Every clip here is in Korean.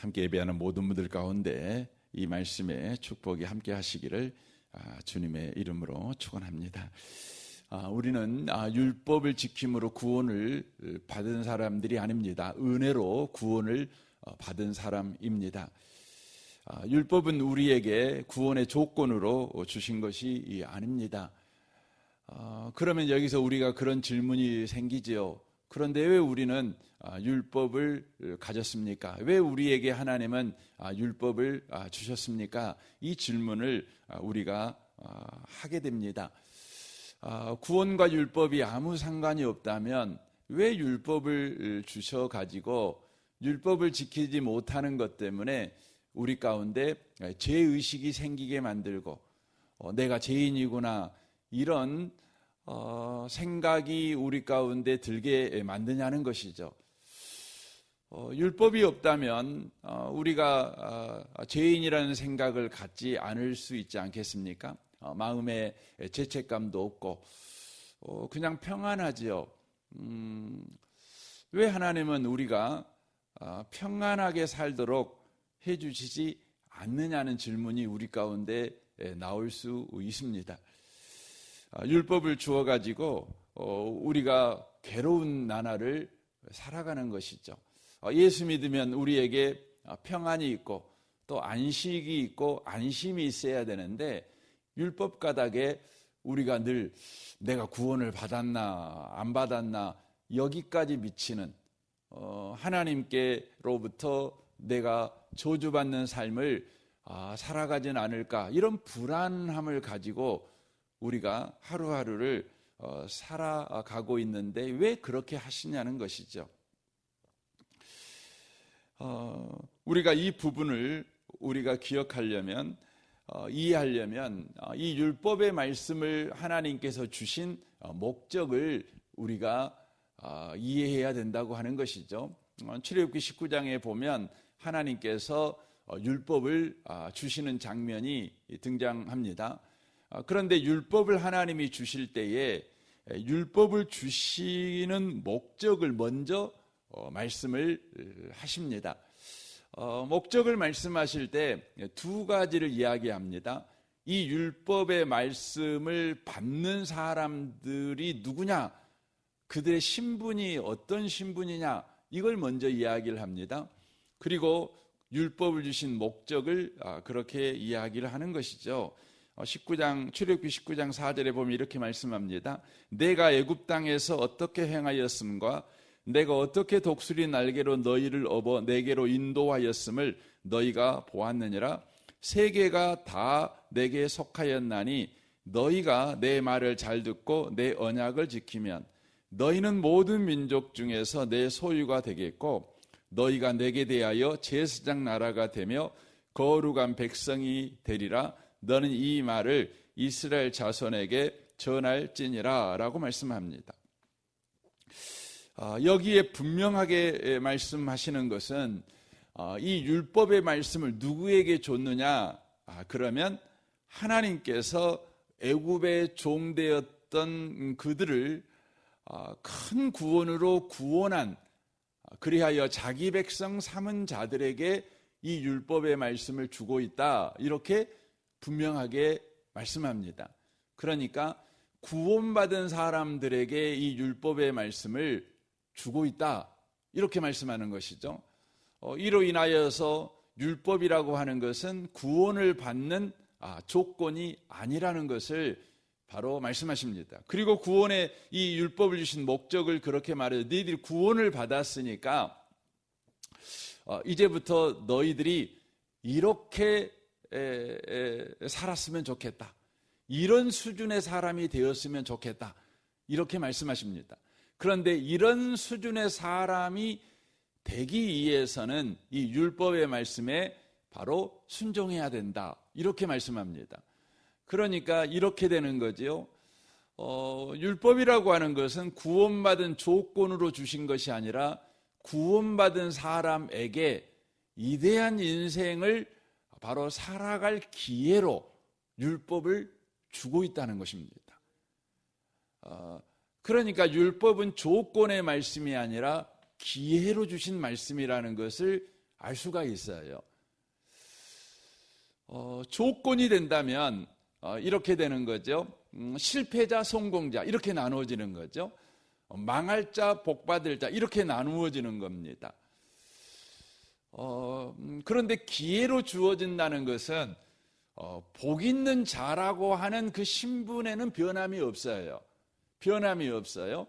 함께 예배하는 모든 분들 가운데 이 말씀에 축복이 함께 하시기를 주님의 이름으로 축원합니다. 우리는 율법을 지킴으로 구원을 받은 사람들이 아닙니다. 은혜로 구원을 받은 사람입니다. 율법은 우리에게 구원의 조건으로 주신 것이 아닙니다. 그러면 여기서 우리가 그런 질문이 생기지요. 그런데 왜 우리는 율법을 가졌습니까? 왜 우리에게 하나님은 율법을 주셨습니까? 이 질문을 우리가 하게 됩니다. 구원과 율법이 아무 상관이 없다면 왜 율법을 주셔가지고 율법을 지키지 못하는 것 때문에 우리 가운데 죄의식이 생기게 만들고 내가 죄인이구나 이런 생각이 우리 가운데 들게 만드냐는 것이죠. 율법이 없다면 우리가 죄인이라는 생각을 갖지 않을 수 있지 않겠습니까? 마음에 죄책감도 없고 그냥 평안하지요. 왜 하나님은 우리가 평안하게 살도록 해주시지 않느냐는 질문이 우리 가운데 나올 수 있습니다. 율법을 주어가지고 우리가 괴로운 나날을 살아가는 것이죠. 예수 믿으면 우리에게 평안이 있고 또 안식이 있고 안심이 있어야 되는데 율법 가닥에 우리가 늘 내가 구원을 받았나 안 받았나 여기까지 미치는 하나님께로부터 내가 저주받는 삶을 살아가진 않을까 이런 불안함을 가지고 우리가 하루하루를 살아가고 있는데 왜 그렇게 하시냐는 것이죠. 우리가 이 부분을 우리가 기억하려면 이해하려면 이 율법의 말씀을 하나님께서 주신 목적을 우리가 이해해야 된다고 하는 것이죠. 출애굽기 19장에 보면 하나님께서 율법을 주시는 장면이 등장합니다. 그런데 율법을 하나님이 주실 때에 율법을 주시는 목적을 먼저 말씀을 하십니다. 목적을 말씀하실 때 두 가지를 이야기합니다. 이 율법의 말씀을 받는 사람들이 누구냐, 그들의 신분이 어떤 신분이냐, 이걸 먼저 이야기를 합니다. 그리고 율법을 주신 목적을 그렇게 이야기를 하는 것이죠. 출애굽기 19장 4절에 보면 이렇게 말씀합니다. 내가 애굽 땅에서 어떻게 행하였음과 내가 어떻게 독수리 날개로 너희를 업어 내게로 인도하였음을 너희가 보았느니라. 세계가 다 내게 속하였나니 너희가 내 말을 잘 듣고 내 언약을 지키면 너희는 모든 민족 중에서 내 소유가 되겠고 너희가 내게 대하여 제사장 나라가 되며 거룩한 백성이 되리라. 너는 이 말을 이스라엘 자손에게 전할지니라 라고 말씀합니다. 여기에 분명하게 말씀하시는 것은 이 율법의 말씀을 누구에게 줬느냐, 그러면 하나님께서 애굽의 종되었던 그들을 큰 구원으로 구원한, 그리하여 자기 백성 삼은 자들에게 이 율법의 말씀을 주고 있다, 이렇게 분명하게 말씀합니다. 그러니까 구원받은 사람들에게 이 율법의 말씀을 주고 있다, 이렇게 말씀하는 것이죠. 이로 인하여서 율법이라고 하는 것은 구원을 받는 조건이 아니라는 것을 바로 말씀하십니다. 그리고 구원의 이 율법을 주신 목적을 그렇게 말해요. 너희들이 구원을 받았으니까 이제부터 너희들이 이렇게 살았으면 좋겠다, 이런 수준의 사람이 되었으면 좋겠다, 이렇게 말씀하십니다. 그런데 이런 수준의 사람이 되기 위해서는 이 율법의 말씀에 바로 순종해야 된다, 이렇게 말씀합니다. 그러니까 이렇게 되는 거지요. 율법이라고 하는 것은 구원받은 조건으로 주신 것이 아니라 구원받은 사람에게 위대한 인생을 바로 살아갈 기회로 율법을 주고 있다는 것입니다. 그러니까 율법은 조건의 말씀이 아니라 기회로 주신 말씀이라는 것을 알 수가 있어요. 조건이 된다면 이렇게 되는 거죠. 실패자, 성공자 이렇게 나누어지는 거죠. 망할 자, 복받을 자 이렇게 나누어지는 겁니다. 그런데 기회로 주어진다는 것은 복 있는 자라고 하는 그 신분에는 변함이 없어요. 변함이 없어요.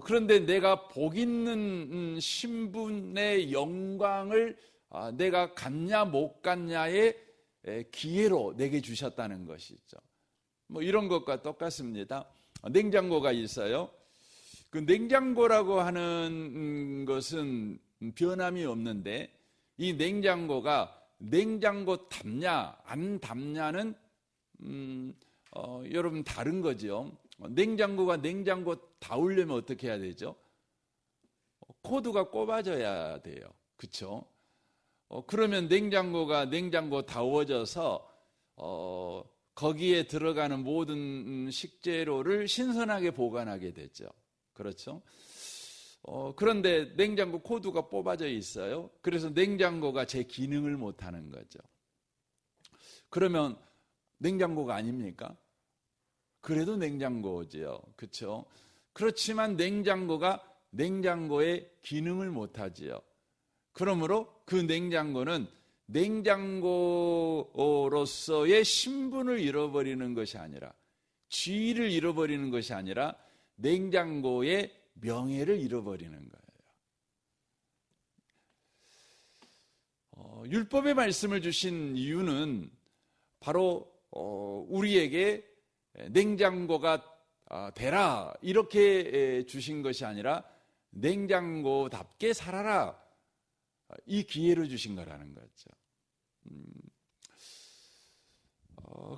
그런데 내가 복 있는 신분의 영광을 내가 갖냐 못 갖냐의 기회로 내게 주셨다는 것이죠. 뭐 이런 것과 똑같습니다. 냉장고가 있어요. 그 냉장고라고 하는 것은 변함이 없는데 이 냉장고가 냉장고 답냐 안 답냐는 여러분 다른 거죠. 냉장고가 냉장고 다우려면 어떻게 해야 되죠? 코드가 꼽아져야 돼요. 그렇죠? 그러면 냉장고가 냉장고 다워져서 거기에 들어가는 모든 식재료를 신선하게 보관하게 되죠. 그렇죠? 그런데 냉장고 코드가 뽑아져 있어요. 그래서 냉장고가 제 기능을 못하는 거죠. 그러면 냉장고가 아닙니까? 그래도 냉장고죠. 그렇죠? 그렇지만 냉장고가 냉장고의 기능을 못하지요. 그러므로 그 냉장고는 냉장고로서의 신분을 잃어버리는 것이 아니라 지위를 잃어버리는 것이 아니라 냉장고의 명예를 잃어버리는 거예요. 율법의 말씀을 주신 이유는 바로 우리에게 냉장고가 되라 이렇게 주신 것이 아니라 냉장고답게 살아라 이 기회를 주신 거라는 거죠.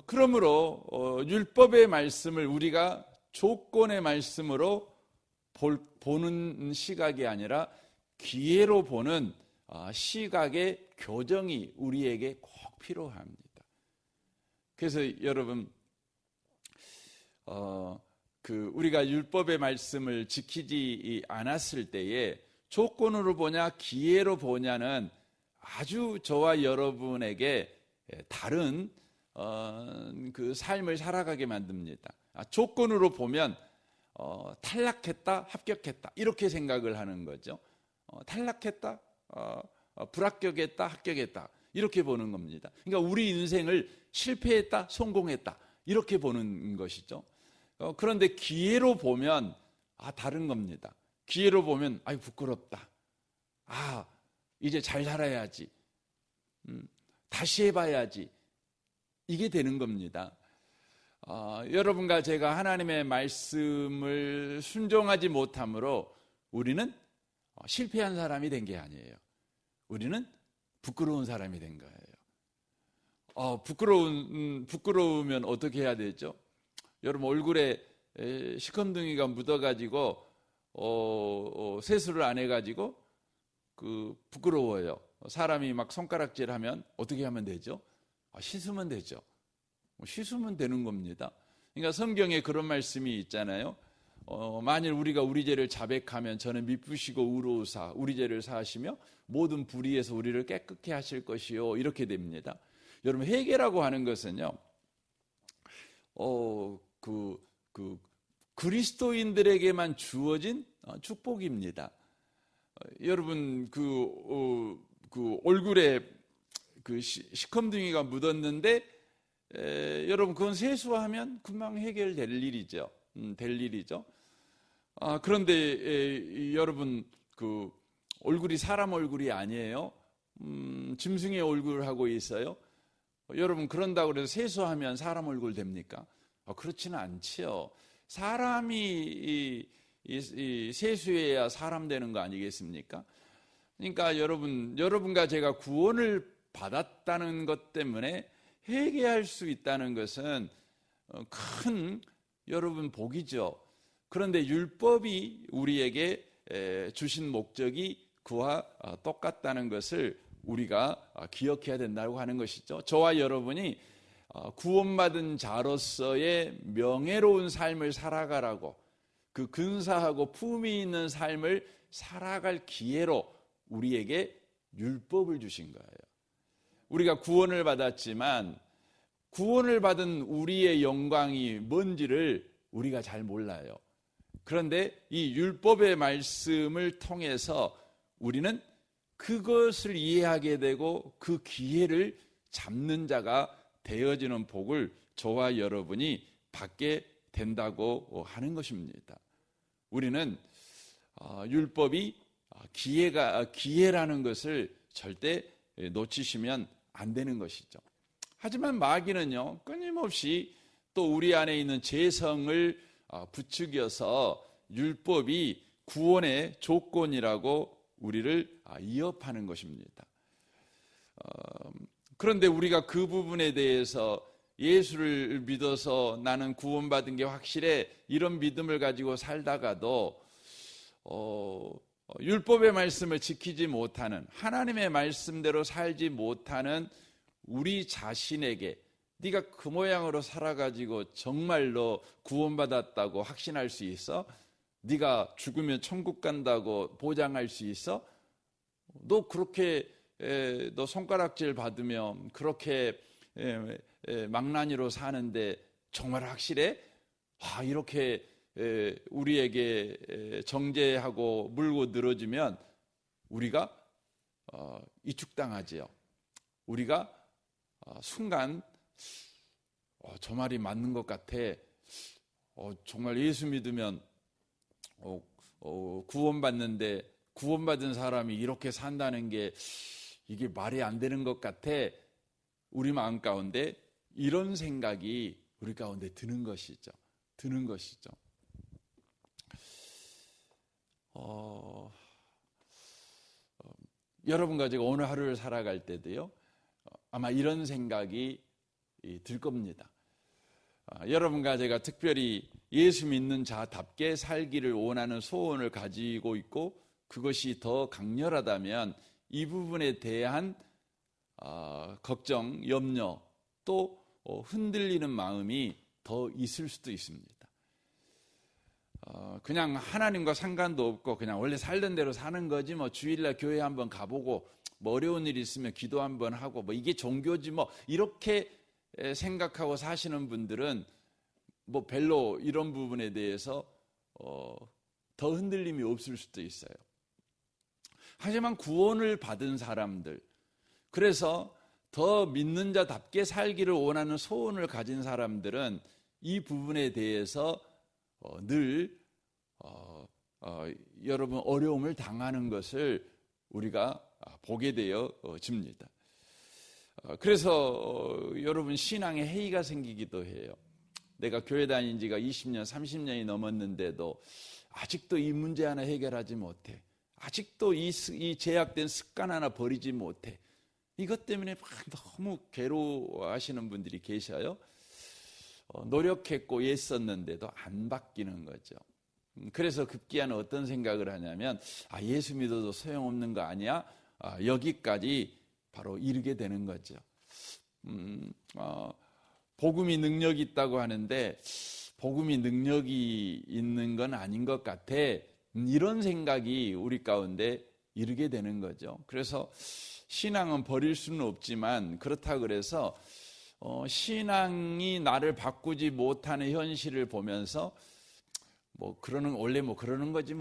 그러므로 율법의 말씀을 우리가 조건의 말씀으로 보는 시각이 아니라 기회로 보는 시각의 교정이 우리에게 꼭 필요합니다. 그래서 여러분 우리가 율법의 말씀을 지키지 않았을 때에 조건으로 보냐 기회로 보냐는 아주 저와 여러분에게 다른 그 삶을 살아가게 만듭니다. 조건으로 보면 탈락했다, 합격했다 이렇게 생각을 하는 거죠. 탈락했다, 불합격했다, 합격했다 이렇게 보는 겁니다. 그러니까 우리 인생을 실패했다, 성공했다 이렇게 보는 것이죠. 그런데 기회로 보면 다른 겁니다. 기회로 보면 부끄럽다. 이제 잘 살아야지. 다시 해봐야지. 이게 되는 겁니다. 여러분과 제가 하나님의 말씀을 순종하지 못함으로 우리는 실패한 사람이 된 게 아니에요. 우리는 부끄러운 사람이 된 거예요. 부끄러우면 어떻게 해야 되죠? 여러분 얼굴에 시커먼둥이가 묻어가지고 세수를 안 해가지고 부끄러워요. 사람이 막 손가락질하면 어떻게 하면 되죠? 씻으면 되죠. 씻으면 되는 겁니다. 그러니까 성경에 그런 말씀이 있잖아요. 만일 우리가 우리 죄를 자백하면 저는 미쁘시고 의로우사 우리 죄를 사하시며 모든 불의에서 우리를 깨끗게 하실 것이요 이렇게 됩니다. 여러분 회개라고 하는 것은요. 그리스도인들에게만 주어진 축복입니다. 여러분 얼굴에 시커먼둥이가 묻었는데 여러분 그건 세수하면 금방 해결될 일이죠. 그런데 여러분 얼굴이 사람 얼굴이 아니에요. 짐승의 얼굴하고 있어요. 여러분 그런다고 해서 세수하면 사람 얼굴 됩니까? 그렇지는 않지요. 사람이 세수해야 사람 되는 거 아니겠습니까? 그러니까 여러분과 제가 구원을 받았다는 것 때문에 회개할 수 있다는 것은 큰 여러분 복이죠. 그런데 율법이 우리에게 주신 목적이 그와 똑같다는 것을 우리가 기억해야 된다고 하는 것이죠. 저와 여러분이 구원받은 자로서의 명예로운 삶을 살아가라고 그 근사하고 품위 있는 삶을 살아갈 기회로 우리에게 율법을 주신 거예요. 우리가 구원을 받았지만 구원을 받은 우리의 영광이 뭔지를 우리가 잘 몰라요. 그런데 이 율법의 말씀을 통해서 우리는 그것을 이해하게 되고 그 기회를 잡는 자가 되어지는 복을 저와 여러분이 받게 된다고 하는 것입니다. 우리는 율법이 기회라는 것을 절대 놓치시면 안 되는 것이죠. 하지만 마귀는요, 끊임없이 또 우리 안에 있는 죄성을 부추겨서 율법이 구원의 조건이라고 우리를 위협하는 것입니다. 그런데 우리가 그 부분에 대해서 예수를 믿어서 나는 구원받은 게 확실해, 이런 믿음을 가지고 살다가도 율법의 말씀을 지키지 못하는, 하나님의 말씀대로 살지 못하는 우리 자신에게 네가 그 모양으로 살아가지고 정말로 구원받았다고 확신할 수 있어? 네가 죽으면 천국 간다고 보장할 수 있어? 너 그렇게 너 손가락질 받으면 그렇게 망나니로 사는데 정말 확실해? 이렇게 우리에게 정죄하고 물고 늘어지면 우리가 이축당하지요. 우리가 순간 저 말이 맞는 것 같아. 정말 예수 믿으면 구원받는데 구원받은 사람이 이렇게 산다는 게 이게 말이 안 되는 것 같아. 우리 마음 가운데 이런 생각이 우리 가운데 드는 것이죠. 여러분과 제가 오늘 하루를 살아갈 때도요, 아마 이런 생각이 들 겁니다. 여러분과 제가 특별히 예수 믿는 자답게 살기를 원하는 소원을 가지고 있고 그것이 더 강렬하다면 이 부분에 대한 걱정, 염려, 또 흔들리는 마음이 더 있을 수도 있습니다. 그냥 하나님과 상관도 없고 그냥 원래 살던 대로 사는 거지, 뭐 주일날 교회 한번 가보고 뭐 어려운 일 있으면 기도 한번 하고 뭐 이게 종교지 뭐 이렇게 생각하고 사시는 분들은 뭐 별로 이런 부분에 대해서 더 흔들림이 없을 수도 있어요. 하지만 구원을 받은 사람들, 그래서 더 믿는 자답게 살기를 원하는 소원을 가진 사람들은 이 부분에 대해서 늘 여러분 어려움을 당하는 것을 우리가 보게 되어집니다. 그래서 여러분 신앙에 해이가 생기기도 해요. 내가 교회 다닌 지가 20년, 30년이 넘었는데도 아직도 이 문제 하나 해결하지 못해. 아직도 이 제약된 습관 하나 버리지 못해. 이것 때문에 너무 괴로워하시는 분들이 계셔요. 노력했고 애썼는데도 안 바뀌는 거죠. 그래서 급기야는 어떤 생각을 하냐면 예수 믿어도 소용없는 거 아니야? 여기까지 바로 이르게 되는 거죠. 복음이 능력이 있다고 하는데 복음이 능력이 있는 건 아닌 것 같아. 이런 생각이 우리 가운데 이르게 되는 거죠. 그래서 신앙은 버릴 수는 없지만 그렇다 그래서 신앙이 나를 바꾸지 못하는 현실을 보면서 원래 그러는 거지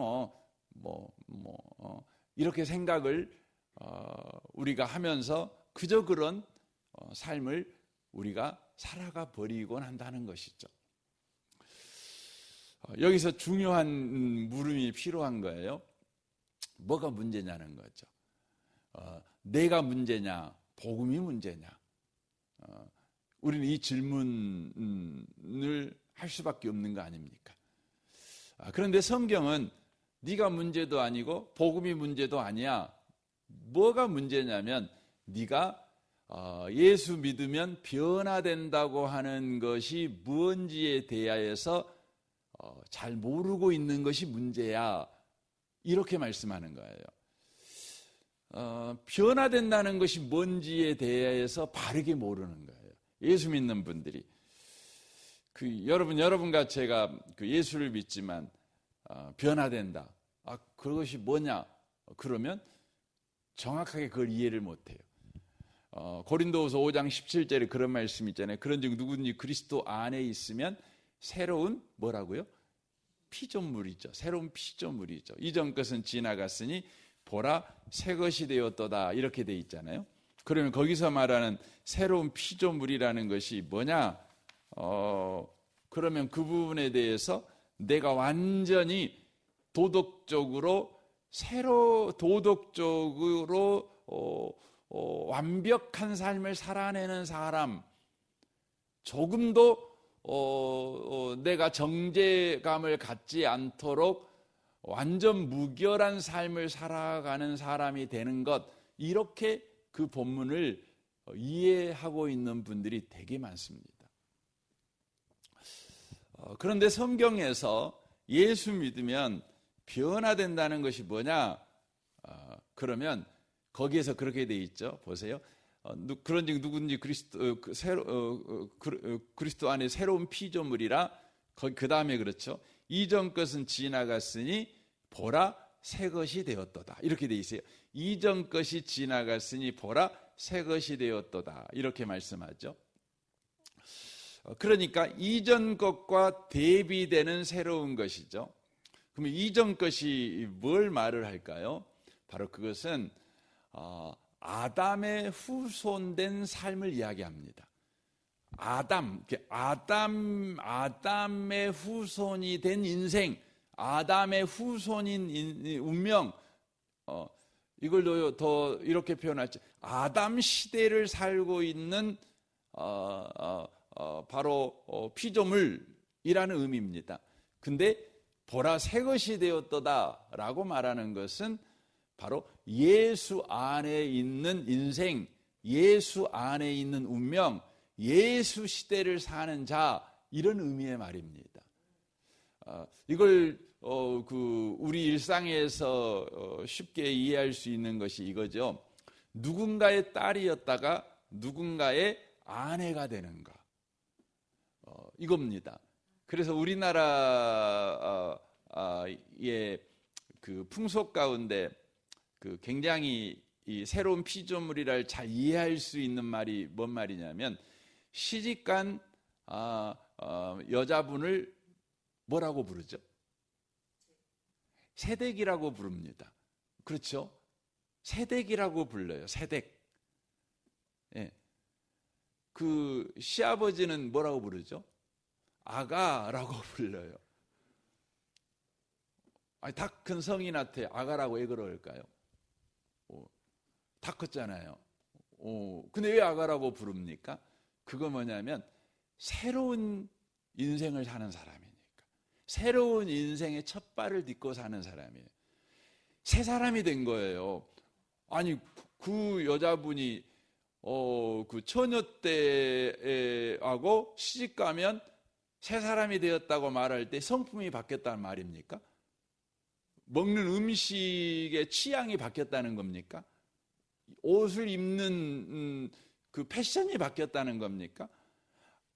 이렇게 생각을 우리가 하면서 그저 그런 삶을 우리가 살아가 버리곤 한다는 것이죠. 여기서 중요한 물음이 필요한 거예요. 뭐가 문제냐는 거죠. 내가 문제냐, 복음이 문제냐. 우리는 이 질문을 할 수밖에 없는 거 아닙니까? 그런데 성경은 네가 문제도 아니고 복음이 문제도 아니야. 뭐가 문제냐면 네가 예수 믿으면 변화된다고 하는 것이 무언지에 대하여서 잘 모르고 있는 것이 문제야. 이렇게 말씀하는 거예요. 변화된다는 것이 뭔지에 대해서 바르게 모르는 거예요. 예수 믿는 분들이. 여러분과 제가 예수를 믿지만 변화된다. 그것이 뭐냐? 그러면 정확하게 그걸 이해를 못해요. 고린도후서 5장 17절에 그런 말씀 있잖아요. 그런즉 누구든지 그리스도 안에 있으면 새로운 뭐라고요? 피조물이죠. 새로운 피조물이죠. 이전 것은 지나갔으니 보라 새 것이 되었도다 이렇게 돼 있잖아요. 그러면 거기서 말하는 새로운 피조물이라는 것이 뭐냐? 그러면 그 부분에 대해서 내가 완전히 도덕적으로 완벽한 삶을 살아내는 사람, 조금도 내가 정죄감을 갖지 않도록 완전 무결한 삶을 살아가는 사람이 되는 것, 이렇게 그 본문을 이해하고 있는 분들이 되게 많습니다. 그런데 성경에서 예수 믿으면 변화된다는 것이 뭐냐? 그러면 거기에서 그렇게 돼 있죠. 보세요. 그런즉 누구든지 그리스도 안에 새로운 피조물이라. 그 다음에 그렇죠. 이전 것은 지나갔으니 보라 새 것이 되었도다. 이렇게 돼 있어요. 이전 것이 지나갔으니 보라 새 것이 되었도다. 이렇게 말씀하죠. 그러니까 이전 것과 대비되는 새로운 것이죠. 그러면 이전 것이 뭘 말을 할까요? 바로 그것은 아담의 후손된 삶을 이야기합니다. 아담의 후손이 된 인생, 아담의 후손인 운명, 이걸 더 이렇게 표현할지, 아담 시대를 살고 있는 바로 피조물이라는 의미입니다. 근데 보라 새 것이 되었도다라고 말하는 것은 바로 예수 안에 있는 인생, 예수 안에 있는 운명, 예수 시대를 사는 자, 이런 의미의 말입니다. 이걸 우리 일상에서 쉽게 이해할 수 있는 것이 이거죠. 누군가의 딸이었다가 누군가의 아내가 되는 것, 이겁니다. 그래서 우리나라의 그 풍속 가운데 굉장히 이 새로운 피조물이라를 잘 이해할 수 있는 말이 뭔 말이냐면, 시집간 여자분을 뭐라고 부르죠? 새댁이라고 부릅니다. 그렇죠? 새댁이라고 불러요. 새댁. 예. 그 시아버지는 뭐라고 부르죠? 아가라고 불러요. 아니, 다 큰 성인한테 아가라고 왜 그럴까요? 다 컸잖아요. 근데 왜 아가라고 부릅니까? 그거 뭐냐면 새로운 인생을 사는 사람이니까. 새로운 인생의 첫 발을 딛고 사는 사람이에요. 새 사람이 된 거예요. 아니, 그 여자분이 그 처녀 때하고 시집 가면 새 사람이 되었다고 말할 때 성품이 바뀌었다는 말입니까? 먹는 음식의 취향이 바뀌었다는 겁니까? 옷을 입는 그 패션이 바뀌었다는 겁니까?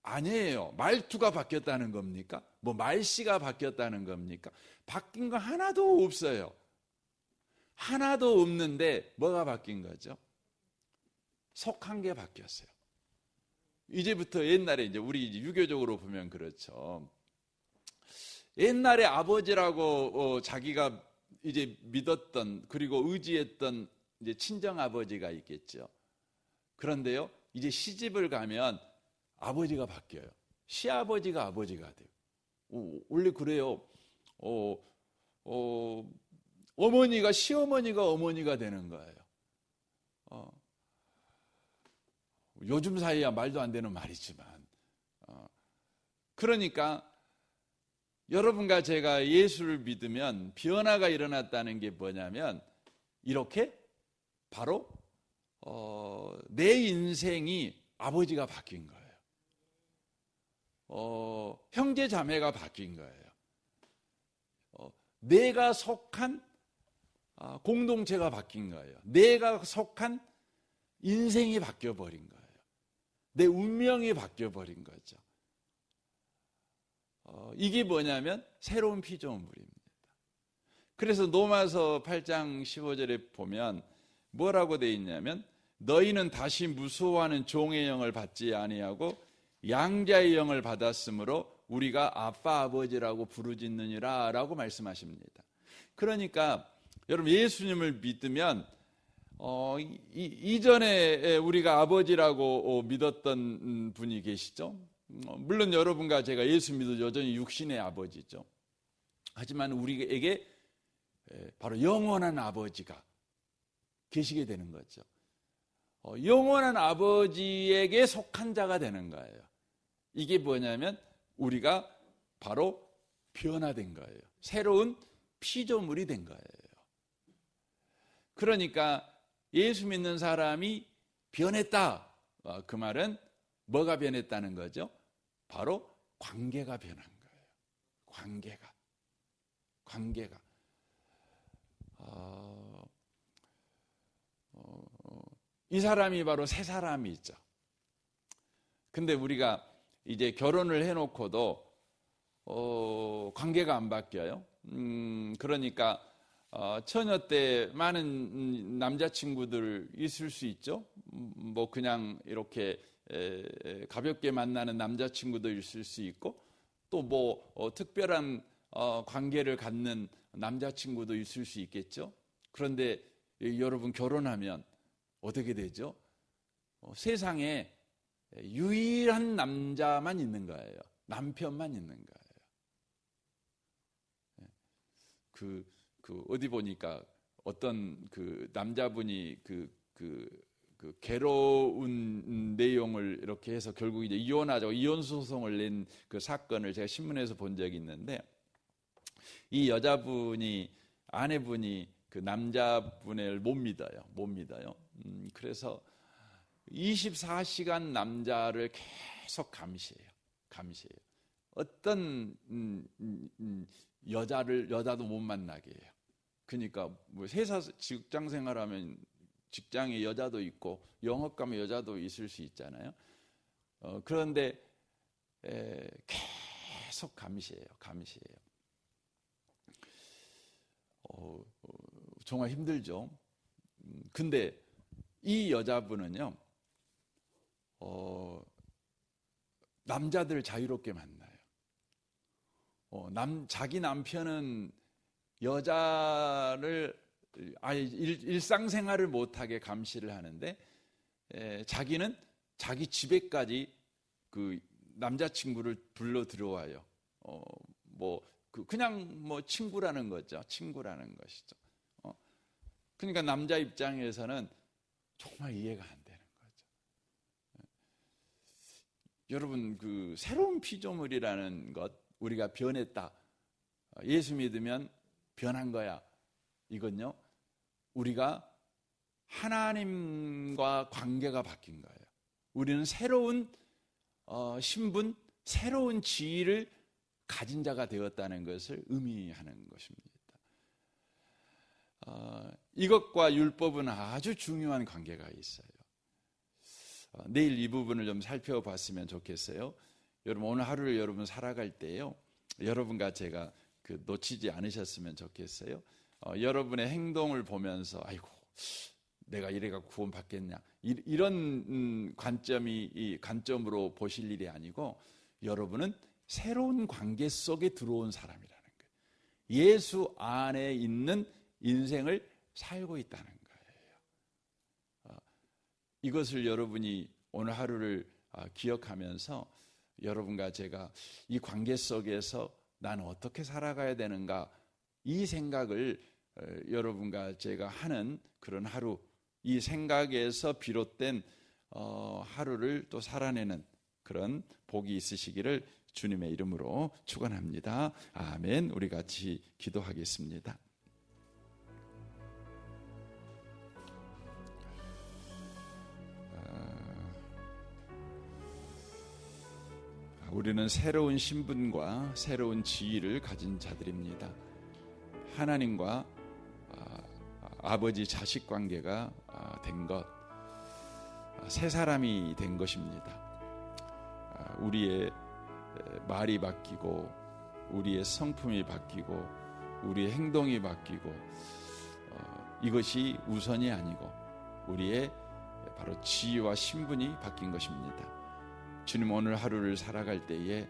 아니에요. 말투가 바뀌었다는 겁니까? 뭐 말씨가 바뀌었다는 겁니까? 바뀐 거 하나도 없어요. 하나도 없는데 뭐가 바뀐 거죠? 속한 게 바뀌었어요. 이제부터 옛날에 이제 우리 유교적으로 보면 그렇죠. 옛날에 아버지라고 자기가 이제 믿었던, 그리고 의지했던 이제 친정 아버지가 있겠죠. 그런데요, 이제 시집을 가면 아버지가 바뀌어요. 시아버지가 아버지가 돼요. 원래 그래요. 어머니가 시어머니가 어머니가 되는 거예요. 요즘 사이야 말도 안 되는 말이지만, 그러니까 여러분과 제가 예수를 믿으면 변화가 일어났다는 게 뭐냐면, 이렇게 바로 내 인생이 아버지가 바뀐 거예요. 형제 자매가 바뀐 거예요. 내가 속한 공동체가 바뀐 거예요. 내가 속한 인생이 바뀌어버린 거예요. 내 운명이 바뀌어버린 거죠. 이게 뭐냐면 새로운 피조물입니다. 그래서 로마서 8장 15절에 보면 뭐라고 돼 있냐면 너희는 다시 무서워하는 종의 영을 받지 아니하고 양자의 영을 받았으므로 우리가 아빠 아버지라고 부르짖느니라 라고 말씀하십니다. 그러니까 여러분 예수님을 믿으면 이전에 우리가 아버지라고 믿었던 분이 계시죠. 물론 여러분과 제가 예수 믿어 여전히 육신의 아버지죠. 하지만 우리에게 바로 영원한 아버지가 계시게 되는 거죠. 영원한 아버지에게 속한 자가 되는 거예요. 이게 뭐냐면 우리가 바로 변화된 거예요. 새로운 피조물이 된 거예요. 그러니까 예수 믿는 사람이 변했다. 그 말은 뭐가 변했다는 거죠? 바로 관계가 변한 거예요. 관계가. 이 사람이 바로 새 사람이죠. 근데 우리가 이제 결혼을 해놓고도 관계가 안 바뀌어요. 그러니까 처녀 때 많은 남자친구들 있을 수 있죠. 뭐 그냥 이렇게 가볍게 만나는 남자친구도 있을 수 있고 또 뭐 특별한 관계를 갖는 남자친구도 있을 수 있겠죠. 그런데 여러분 결혼하면 어떻게 되죠? 세상에 유일한 남자만 있는 거예요. 남편만 있는 거예요. 어디 보니까 어떤 그 남자분이 그 괴로운 내용을 이렇게 해서 결국 이제 이혼하자고 이혼 소송을 낸 그 사건을 제가 신문에서 본 적이 있는데 이 여자분이 아내분이 그 남자분을 못 믿어요. 그래서 24시간 남자를 계속 감시해요. 어떤 여자도 못 만나게 해요. 그러니까 뭐 회사 직장 생활하면 직장에 여자도 있고 영업 가면 여자도 있을 수 있잖아요. 그런데 계속 감시해요. 정말 힘들죠. 근데 이 여자분은요, 남자들 자유롭게 만나요. 자기 남편은 여자를 아예 일상생활을 못하게 감시를 하는데 자기는 자기 집에까지 그 남자친구를 불러 들어와요. 그냥 뭐 친구라는 것이죠. 그러니까 남자 입장에서는 정말 이해가 안 되는 거죠. 여러분 그 새로운 피조물이라는 것, 우리가 변했다. 예수 믿으면 변한 거야. 이건요, 우리가 하나님과 관계가 바뀐 거예요. 우리는 새로운 신분, 새로운 지위를 가진 자가 되었다는 것을 의미하는 것입니다. 이것과 율법은 아주 중요한 관계가 있어요. 내일 이 부분을 좀 살펴봤으면 좋겠어요. 여러분 오늘 하루를 여러분 살아갈 때요, 여러분과 제가 놓치지 않으셨으면 좋겠어요. 여러분의 행동을 보면서 아이고 내가 이래가 구원 받겠냐 이런 관점으로 보실 일이 아니고 여러분은 새로운 관계 속에 들어온 사람이라는 거예요. 예수 안에 있는 인생을 살고 있다는 거예요. 이것을 여러분이 오늘 하루를 기억하면서 여러분과 제가 이 관계 속에서 나는 어떻게 살아가야 되는가, 이 생각을 여러분과 제가 하는 그런 하루, 이 생각에서 비롯된 하루를 또 살아내는 그런 복이 있으시기를 주님의 이름으로 축원합니다. 아멘. 우리 같이 기도하겠습니다. 우리는 새로운 신분과 새로운 지위를 가진 자들입니다. 하나님과 아버지 자식 관계가 된 것, 새 사람이 된 것입니다. 우리의 말이 바뀌고 우리의 성품이 바뀌고 우리의 행동이 바뀌고 이것이 우선이 아니고 우리의 바로 지위와 신분이 바뀐 것입니다. 주님, 오늘 하루를 살아갈 때에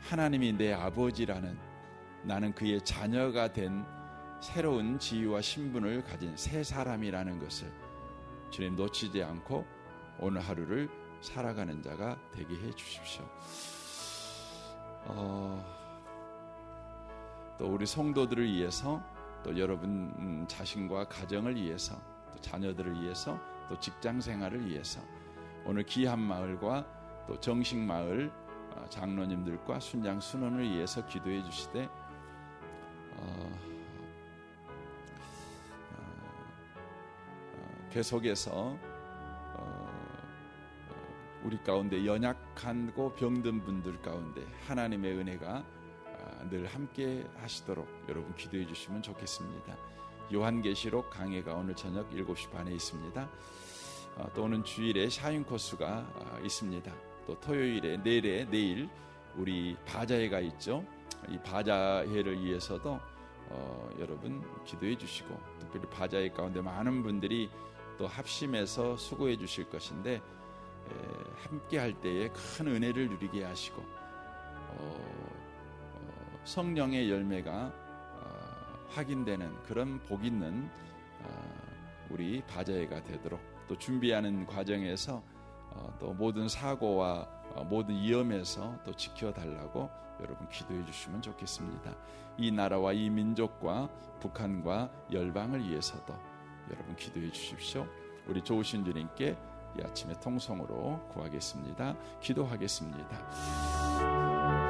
하나님이 내 아버지라는, 나는 그의 자녀가 된 새로운 지위와 신분을 가진 새 사람이라는 것을 주님 놓치지 않고 오늘 하루를 살아가는 자가 되게 해 주십시오. 또 우리 성도들을 위해서, 또 여러분 자신과 가정을 위해서, 또 자녀들을 위해서, 또 직장 생활을 위해서 오늘 귀한 마을과 또 정식 마을 장로님들과 순장 순원을 위해서 기도해 주시되, 계속해서 우리 가운데 연약하고 병든 분들 가운데 하나님의 은혜가 늘 함께 하시도록 여러분 기도해 주시면 좋겠습니다. 요한계시록 강해가 오늘 저녁 7시 반에 있습니다. 또 오는 주일에 샤인 코스가 있습니다. 또 토요일에 내일 우리 바자회가 있죠. 이 바자회를 위해서도 여러분 기도해 주시고, 특별히 바자회 가운데 많은 분들이 또 합심해서 수고해 주실 것인데, 함께 할 때에 큰 은혜를 누리게 하시고 성령의 열매가 확인되는 그런 복 있는 우리 바자회가 되도록, 또 준비하는 과정에서 또 모든 사고와 모든 위험에서 또 지켜달라고 여러분 기도해 주시면 좋겠습니다. 이 나라와 이 민족과 북한과 열방을 위해서도 여러분 기도해 주십시오. 우리 좋으신 주님께 이 아침에 통성으로 구하겠습니다. 기도하겠습니다.